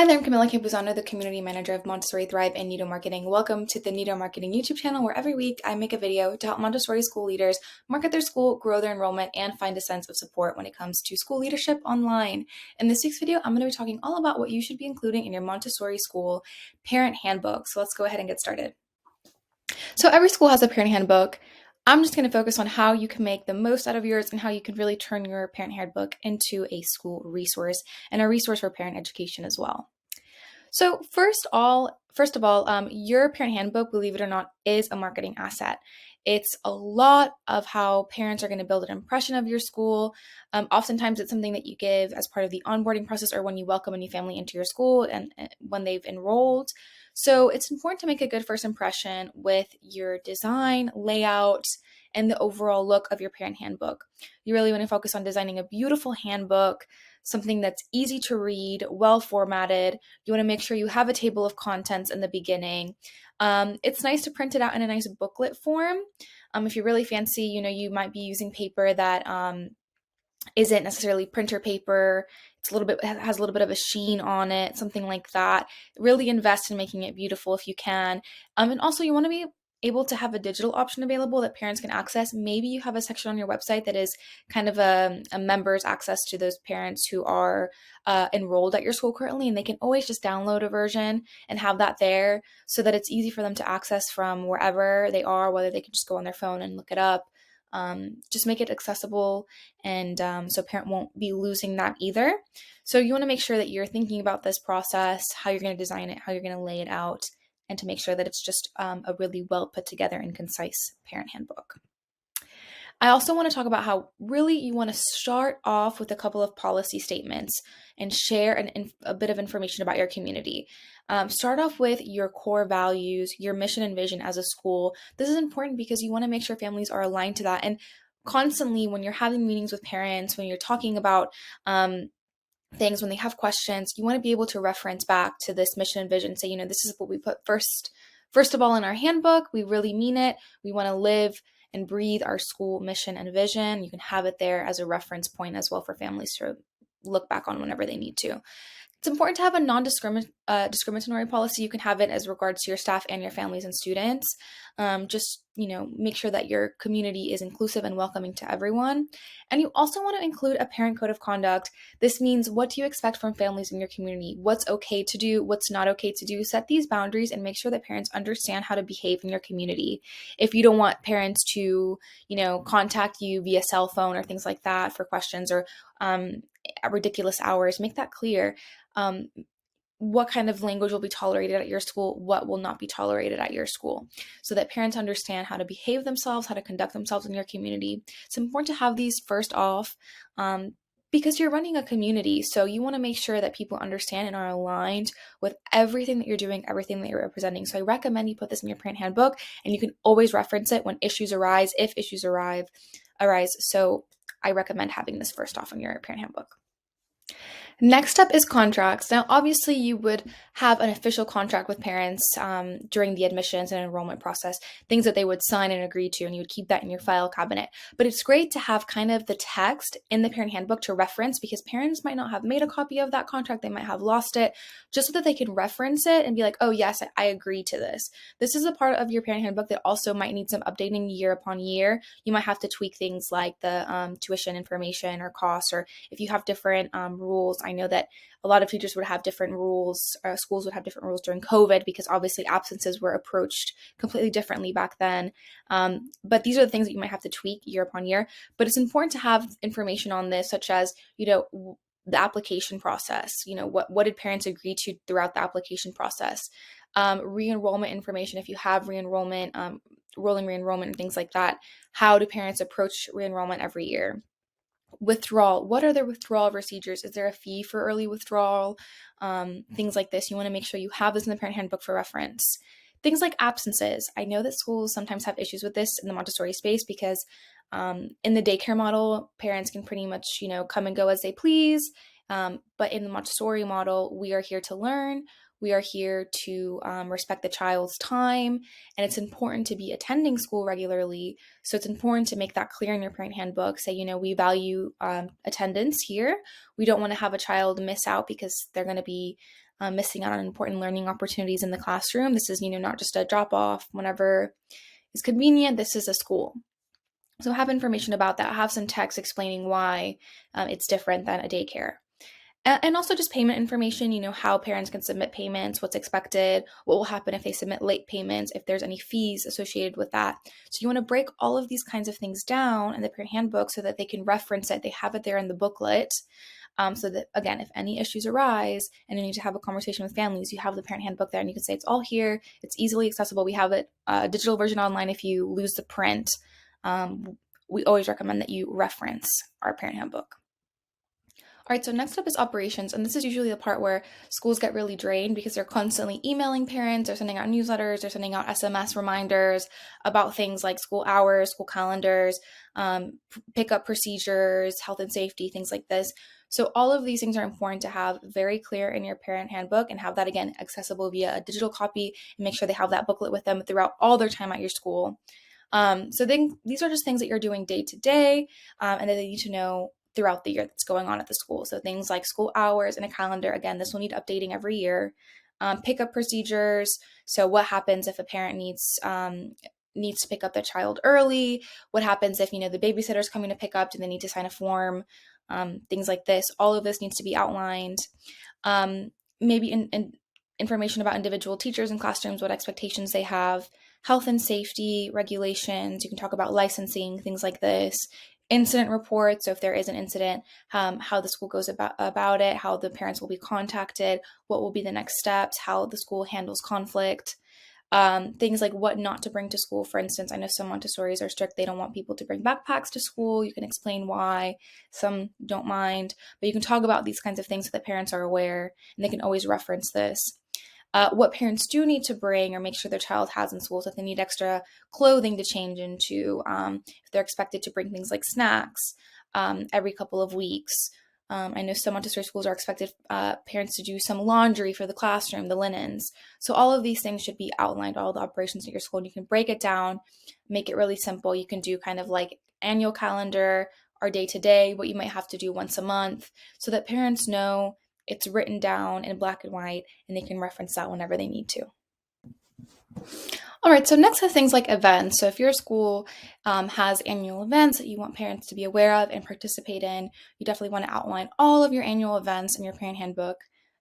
Hi there, I'm Camilla Campuzano, the Community Manager of Montessori Thrive and Nido Marketing. Welcome to the Nido Marketing YouTube channel, where every week I make a video to help Montessori school leaders market their school, grow their enrollment, and find a sense of support when it comes to school leadership online. In this week's video, I'm going to be talking all about what you should be including in your Montessori school parent handbook. So let's go ahead and get started. So every school has a parent handbook. I'm just going to focus on how you can make the most out of yours and how you can really turn your parent handbook into a school resource and a resource for parent education as well. So first of all, your parent handbook, believe it or not, is a marketing asset. It's a lot of how parents are going to build an impression of your school. Oftentimes, it's something that you give as part of the onboarding process or when you welcome a new family into your school and when they've enrolled. So it's important to make a good first impression with your design, layout, and the overall look of your parent handbook. You really want to focus on designing a beautiful handbook, something that's easy to read, well formatted. You want to make sure you have a table of contents in the beginning. It's nice to print it out in a nice booklet form. If you're really fancy, you might be using paper that isn't necessarily printer paper. Has a little bit of a sheen on it, something like that. Really invest in making it beautiful if you can. And also you want to be able to have a digital option available that parents can access. Maybe you have a section on your website that is kind of a member's access to those parents who are enrolled at your school currently, and they can always just download a version and have that there so that it's easy for them to access from wherever they are, whether they can just go on their phone and look it up. Just make it accessible, and so parent won't be losing that either. So you want to make sure that you're thinking about this process, how you're going to design it, how you're going to lay it out, and to make sure that it's just a really well put together and concise parent handbook. I also want to talk about how really you want to start off with a couple of policy statements and share a bit of information about your community. Start off with your core values, your mission and vision as a school. This is important because you want to make sure families are aligned to that. And constantly, when you're having meetings with parents, when you're talking about things, when they have questions, you want to be able to reference back to this mission and vision. Say, this is what we put first of all in our handbook. We really mean it. We want to live and breathe our school mission and vision. You can have it there as a reference point as well for families to look back on whenever they need to. It's important to have a non-discriminatory policy. You can have it as regards to your staff and your families and students. Just, make sure that your community is inclusive and welcoming to everyone. And you also want to include a parent code of conduct. This means, what do you expect from families in your community? What's okay to do? What's not okay to do? Set these boundaries and make sure that parents understand how to behave in your community. If you don't want parents to, contact you via cell phone or things like that for questions or at ridiculous hours, make that clear. What kind of language will be tolerated at your school, what will not be tolerated at your school, so that parents understand how to behave themselves, how to conduct themselves in your community. It's important to have these first off because you're running a community, so you want to make sure that people understand and are aligned with everything that you're doing, everything that you're representing. So I recommend you put this in your parent handbook, and you can always reference it when issues arise, if issues arise. So I recommend having this first off in your parent handbook. Next up is contracts. Now, obviously, you would have an official contract with parents during the admissions and enrollment process, things that they would sign and agree to, and you would keep that in your file cabinet. But it's great to have kind of the text in the parent handbook to reference, because parents might not have made a copy of that contract. They might have lost it, just so that they can reference it and be like, oh, yes, I agree to this. This is a part of your parent handbook that also might need some updating year upon year. You might have to tweak things like the tuition information or costs, or if you have different rules. I know that a lot of teachers would have different rules, schools would have different rules during COVID, because obviously absences were approached completely differently back then. But these are the things that you might have to tweak year upon year. But it's important to have information on this, such as, the application process. What did parents agree to throughout the application process? Re-enrollment information, if you have re-enrollment, rolling re-enrollment and things like that. How do parents approach re-enrollment every year? Withdrawal. What are the withdrawal procedures? Is there a fee for early withdrawal? Things like this. You want to make sure you have this in the parent handbook for reference. Things like absences. I know that schools sometimes have issues with this in the Montessori space, because in the daycare model, parents can pretty much, come and go as they please. But in the Montessori model, we are here to learn. We are here to respect the child's time, and it's important to be attending school regularly. So it's important to make that clear in your parent handbook. Say, we value attendance here. We don't want to have a child miss out because they're going to be missing out on important learning opportunities in the classroom. This is, not just a drop off whenever it's convenient. This is a school. So have information about that. Have some text explaining why it's different than a daycare. And also just payment information, how parents can submit payments, what's expected, what will happen if they submit late payments, if there's any fees associated with that. So you want to break all of these kinds of things down in the parent handbook so that they can reference it. They have it there in the booklet. So that, again, if any issues arise and you need to have a conversation with families, you have the parent handbook there and you can say it's all here. It's easily accessible. We have it, a digital version online if you lose the print. We always recommend that you reference our parent handbook. All right, so next up is operations, and this is usually the part where schools get really drained because they're constantly emailing parents, they're sending out newsletters, they're sending out SMS reminders about things like school hours, school calendars, pickup procedures, health and safety, things like this. So all of these things are important to have very clear in your parent handbook and have that, again, accessible via a digital copy, and make sure they have that booklet with them throughout all their time at your school. So then these are just things that you're doing day to day, and that they need to know throughout the year that's going on at the school. So things like school hours and a calendar, again, this will need updating every year. Pickup procedures. So what happens if a parent needs to pick up their child early? What happens if, the babysitter's coming to pick up? Do they need to sign a form? Things like this. All of this needs to be outlined. Maybe in information about individual teachers in classrooms, what expectations they have, health and safety regulations. You can talk about licensing, things like this. Incident reports, so if there is an incident, how the school goes about it, how the parents will be contacted, what will be the next steps, how the school handles conflict, things like what not to bring to school. For instance, I know some Montessoris are strict. They don't want people to bring backpacks to school. You can explain why. Some don't mind, but you can talk about these kinds of things so that parents are aware, and they can always reference this. What parents do need to bring or make sure their child has in school, so if they need extra clothing to change into, if they're expected to bring things like snacks every couple of weeks. I know some Montessori schools are expected parents to do some laundry for the classroom, the linens. So all of these things should be outlined, all the operations at your school, and you can break it down, make it really simple. You can do kind of like annual calendar or day-to-day, what you might have to do once a month, so that parents know it's written down in black and white, and they can reference that whenever they need to. All right, so next are things like events. So if your school has annual events that you want parents to be aware of and participate in, you definitely want to outline all of your annual events in your parent handbook.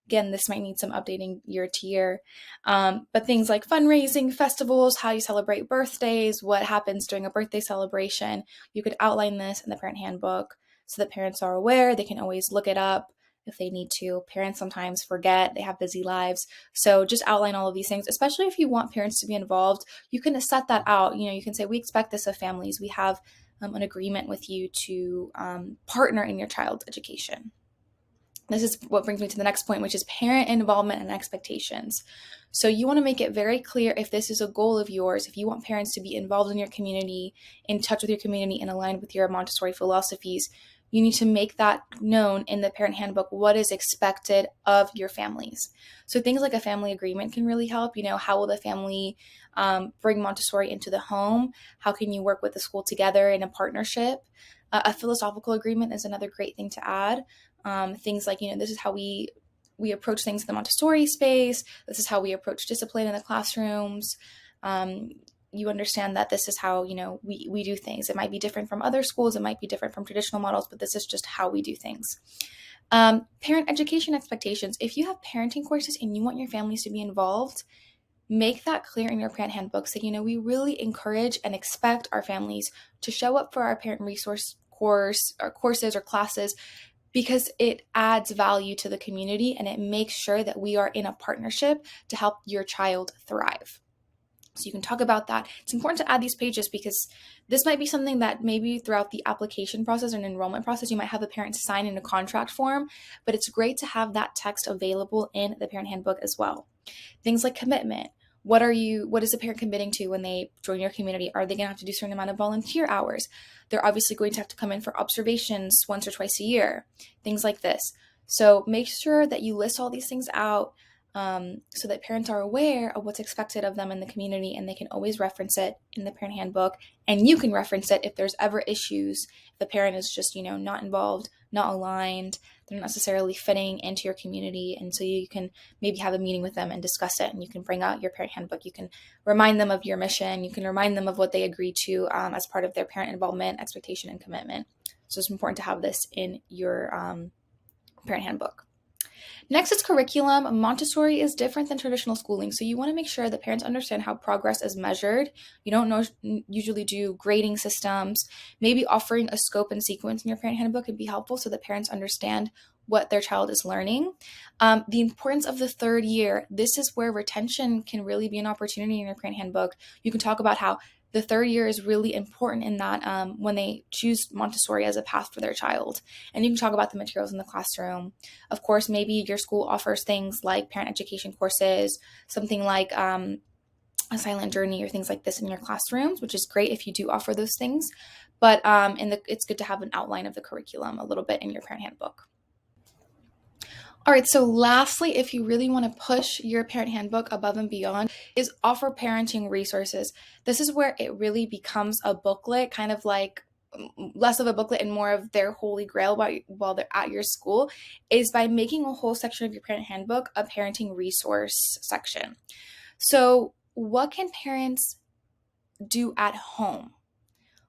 Again, this might need some updating year to year, but things like fundraising, festivals, how you celebrate birthdays, what happens during a birthday celebration, you could outline this in the parent handbook so that parents are aware. They can always look it up if they need to. Parents sometimes forget, they have busy lives. So just outline all of these things, especially if you want parents to be involved. You can set that out. You can say, we expect this of families. We have an agreement with you to partner in your child's education. This is what brings me to the next point, which is parent involvement and expectations. So you want to make it very clear if this is a goal of yours, if you want parents to be involved in your community, in touch with your community, and aligned with your Montessori philosophies, you need to make that known in the parent handbook, what is expected of your families. So things like a family agreement can really help. How will the family bring Montessori into the home? How can you work with the school together in a partnership? A philosophical agreement is another great thing to add. Things like, this is how we approach things in the Montessori space. This is how we approach discipline in the classrooms. You understand that this is how, we do things. It might be different from other schools. It might be different from traditional models, but this is just how we do things. Parent education expectations. If you have parenting courses and you want your families to be involved, make that clear in your parent handbook. So, we really encourage and expect our families to show up for our parent resource course or courses or classes, because it adds value to the community and it makes sure that we are in a partnership to help your child thrive. So you can talk about that. It's important to add these pages because this might be something that maybe throughout the application process and enrollment process, you might have a parent sign in a contract form, but it's great to have that text available in the parent handbook as well. Things like commitment. What is the parent committing to when they join your community? Are they going to have to do a certain amount of volunteer hours? They're obviously going to have to come in for observations once or twice a year, things like this. So make sure that you list all these things out. so that parents are aware of what's expected of them in the community, and they can always reference it in the parent handbook, and you can reference it if there's ever issues. If the parent is just, not involved, not aligned, they're not necessarily fitting into your community, and so you can maybe have a meeting with them and discuss it, and you can bring out your parent handbook. You can remind them of your mission. You can remind them of what they agreed to as part of their parent involvement, expectation, and commitment. So it's important to have this in your parent handbook. Next is curriculum. Montessori is different than traditional schooling, so you want to make sure that parents understand how progress is measured. You don't usually do grading systems. Maybe offering a scope and sequence in your parent handbook would be helpful so that parents understand what their child is learning. The importance of the third year. This is where retention can really be an opportunity in your parent handbook. You can talk about how the third year is really important in that when they choose Montessori as a path for their child. And you can talk about the materials in the classroom. Of course, maybe your school offers things like parent education courses, something like a silent journey or things like this in your classrooms, which is great if you do offer those things. But it's good to have an outline of the curriculum a little bit in your parent handbook. All right, so lastly, if you really want to push your parent handbook above and beyond, is offer parenting resources. This is where it really becomes a booklet, kind of like less of a booklet and more of their holy grail while they're at your school, is by making a whole section of your parent handbook a parenting resource section. So what can parents do at home?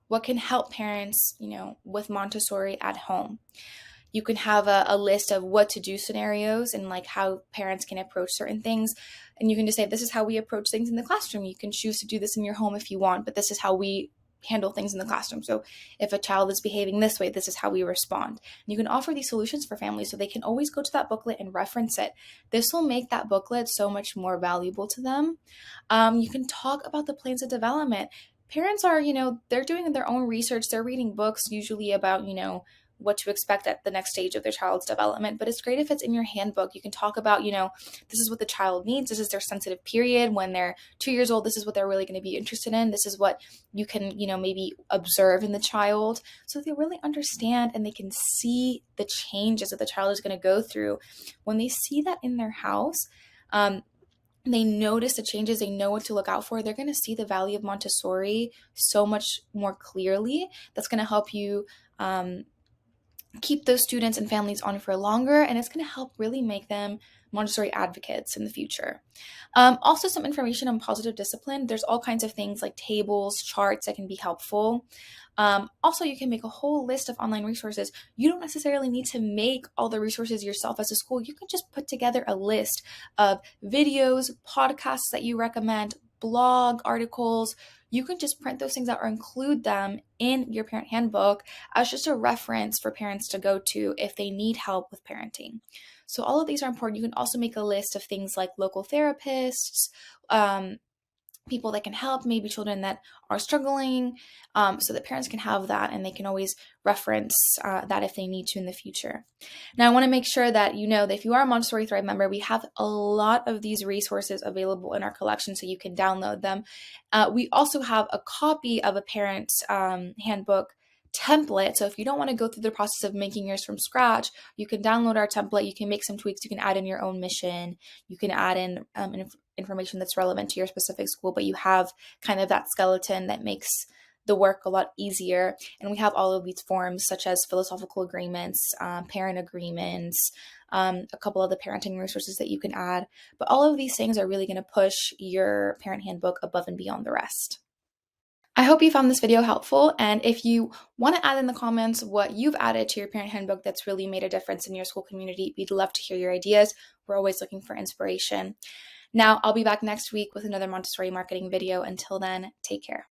What can help parents, with Montessori at home? You can have a list of what to do scenarios and like how parents can approach certain things. And you can just say, this is how we approach things in the classroom. You can choose to do this in your home if you want, but this is how we handle things in the classroom. So if a child is behaving this way, this is how we respond. And you can offer these solutions for families so they can always go to that booklet and reference it. This will make that booklet so much more valuable to them. You can talk about the plans of development. Parents are, they're doing their own research. They're reading books usually about, what to expect at the next stage of their child's development. But it's great if it's in your handbook. You can talk about, this is what the child needs. This is their sensitive period. When they're 2 years old, this is what they're really going to be interested in. This is what you can, maybe observe in the child so they really understand and they can see the changes that the child is going to go through. When they see that in their house, they notice the changes, they know what to look out for, they're going to see the value of Montessori so much more clearly. That's going to help you keep those students and families on for longer, and it's going to help really make them Montessori advocates in the future. Also, some information on positive discipline. There's all kinds of things like tables, charts that can be helpful. Also, you can make a whole list of online resources. You don't necessarily need to make all the resources yourself as a school. You can just put together a list of videos, podcasts that you recommend, blog articles. You can just print those things out or include them in your parent handbook as just a reference for parents to go to if they need help with parenting. So all of these are important. You can also make a list of things like local therapists, people that can help, maybe children that are struggling, so that parents can have that and they can always reference that if they need to in the future. Now, I want to make sure that you know that if you are a Montessori Thrive member, we have a lot of these resources available in our collection so you can download them. We also have a copy of a parent's handbook template. So if you don't want to go through the process of making yours from scratch, you can download our template. You can make some tweaks. You can add in your own mission. You can add in information that's relevant to your specific school, but you have kind of that skeleton that makes the work a lot easier. And we have all of these forms such as philosophical agreements, parent agreements, a couple of the parenting resources that you can add. But all of these things are really going to push your parent handbook above and beyond the rest. I hope you found this video helpful, and if you want to add in the comments what you've added to your parent handbook that's really made a difference in your school community, we'd love to hear your ideas. We're always looking for inspiration. Now, I'll be back next week with another Montessori marketing video. Until then, take care.